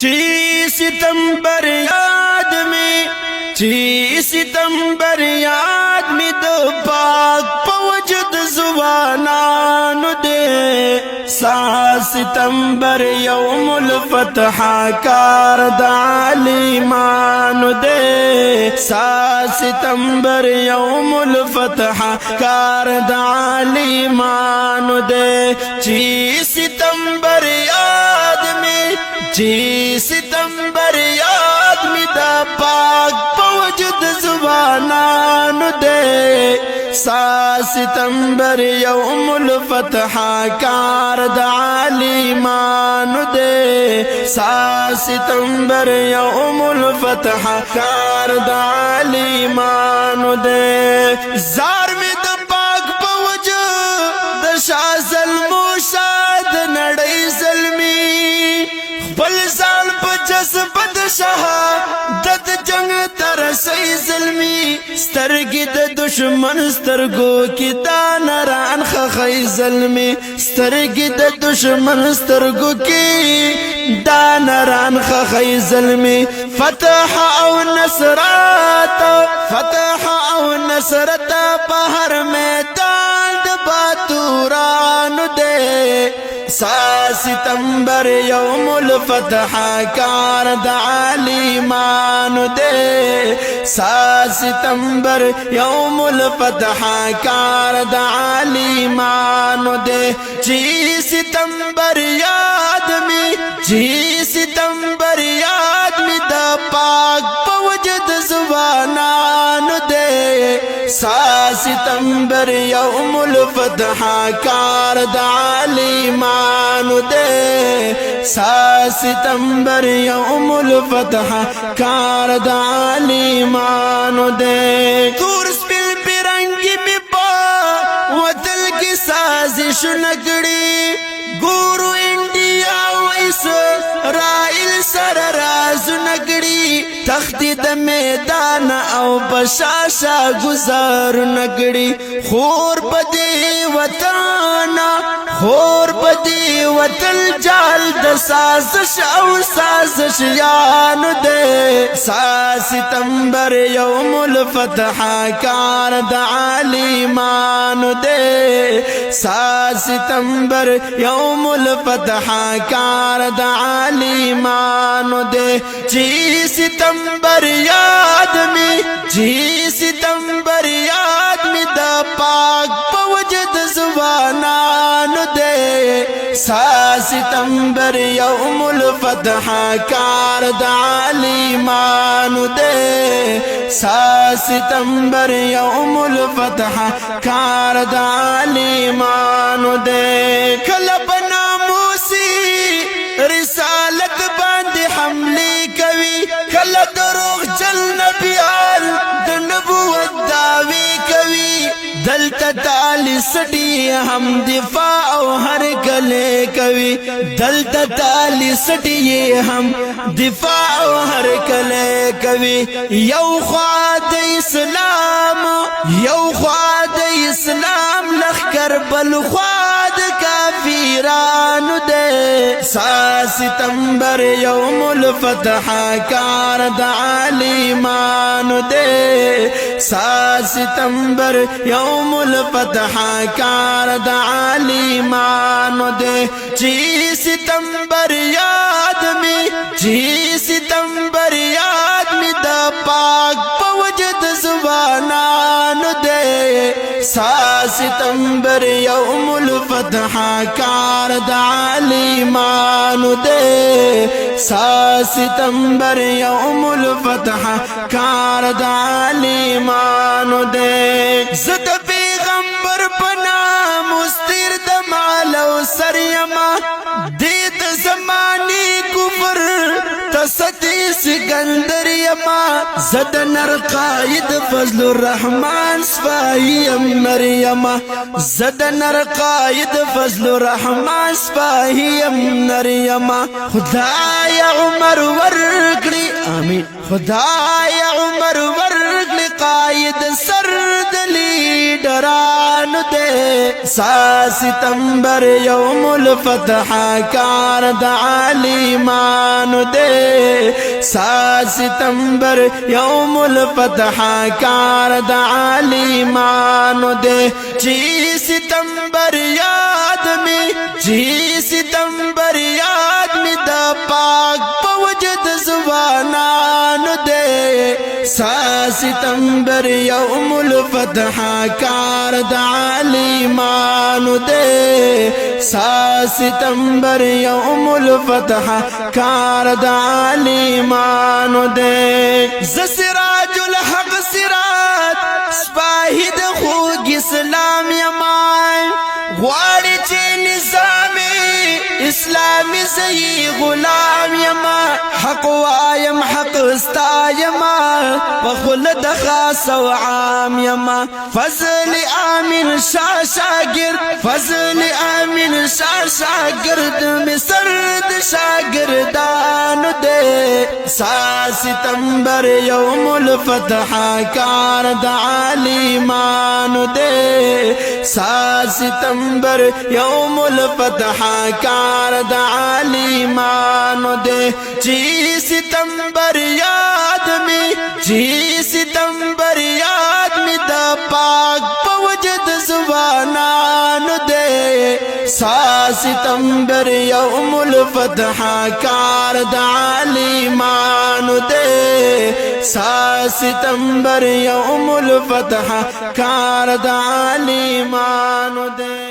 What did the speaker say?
چی ستمبر یاد می چی ستمبر یاد می دو پاک پوجد زوانانو دے سا ستمبر یوم الفتح کار دا علیمانو دے سا ستمبر یوم الفتح کار دا علیمانو دے چی ستمبر یاد می چی ستمبر یاد می دا پاک پوجد زبانانو دے سا ستمبر یوم الفتح کار دا علیمانو دے سا ستمبر یوم الفتح کار دا علیمانو دے زار می دا پاک پوجد دا شاہ ظلمو شاد نڑی ظلمی خپل ځان په جذبه د شهادت جنگ ترسي ظلمي سترګې د دشمن سترګو کې دا نران خخې ظلمي سترګې د دشمن سترګو کې دا نران خخې ظلمي فتح او نصرت په هر میدان د باتورانو دے سا ستمبر یوم الفتح کار دا علیمانو دے سا ستمبر یوم الفتح کار دا علیمانو دے چی ستمبر یاد می چی ستمبر یاد می دا پاک پوجد زبانانو دے سا ستمبر یوم الفتح کار دا علیمانو دے سا ستمبر یوم الفتح کار دا علیمانو دے تور سپیل پیرنگی می پا وطل کی سازش نگڑی گورو انڈیا ویس رائل سر راز نگڑی تختی د میدان او بشاشا گزار نگڑی خور بدی وطن خور بدی وطن جال د سازش او سازش یانو دے سا ستمبر یوم الفتح کار دا علیمانو دے سا ستمبر یوم الفتح کار دا علیمانو دے چی ستمبر یاد می چی ستمبر یاد می دا پاک پوجد زبانانو دے سا ستمبر یوم الفتح کار دا علیمانو دے سا ستمبر یوم الفتح کار دا علیمانو دے کلب ناموسی رسالت باندې حملے کوي کله دروغ جل نبیان د نبوت دعوی کوي دلته تعالی سټي هم دفاع او هر کله کوي دلته تعالی سټي هم دفاع او هر کله کوي یو خوا د اسلام یو خوا د اسلام لخر بل خوا د کافرانو دے سا ستمبر یوم الفتح کار دا علیمانو دے سا ستمبر یوم الفتح کار دا علیمانو دے چی ستمبر یاد می چی ستمبر یاد می دا پاک پوجد زبانانو دے سا ستمبر یوم الفتح کار دا علیمانو دے سا ستمبر یوم الفتح کار دا علیمانو دے زد پیغمبر پنا مستیر دمال و سریما دید زمانی کفر تصدی سکندر یما زد نر قائد فضل الرحمن سپاہیم مریم زد نر قائد فضل الرحمن سپاہیم مریم خدای عمر ورکڑی آمین خدای عمر ورکڑی قائد سرد لیڈران دے سا ستمبر یوم الفتح کار د عالمانو دے سا ستمبر یوم الفتح کار د عالمانو دے جی ستمبر یاد میں جی ستمبر یاد میں دا پاک پوجد زبانانو دے سا ستمبر یوم الفتح کار د عالمانو دے سا ستمبر یوم الفتح کار د عالمانو دے زسراج الحق سراج سپاہی د خوگ اسلام یمان غواړي چې نظام اسلامی زئی غلام یما حق وایم حق استا یما بخل د خاص و عام یما فضل امین شاه شاگرد فضل امین شاه شاگرد مصر د شاگردان دے سا ستمبر یوم الفتح کار د عالمان دے سا ستمبر یوم الفتح کار د عالمان دے جی ستمبر یاد میں جی ستمبر یاد میں دا پاک پوجد زبانان دے سا ستمبر یوم الفتح کار د عالمان دے سا ستمبر یوم الفتح کار د عالمان دے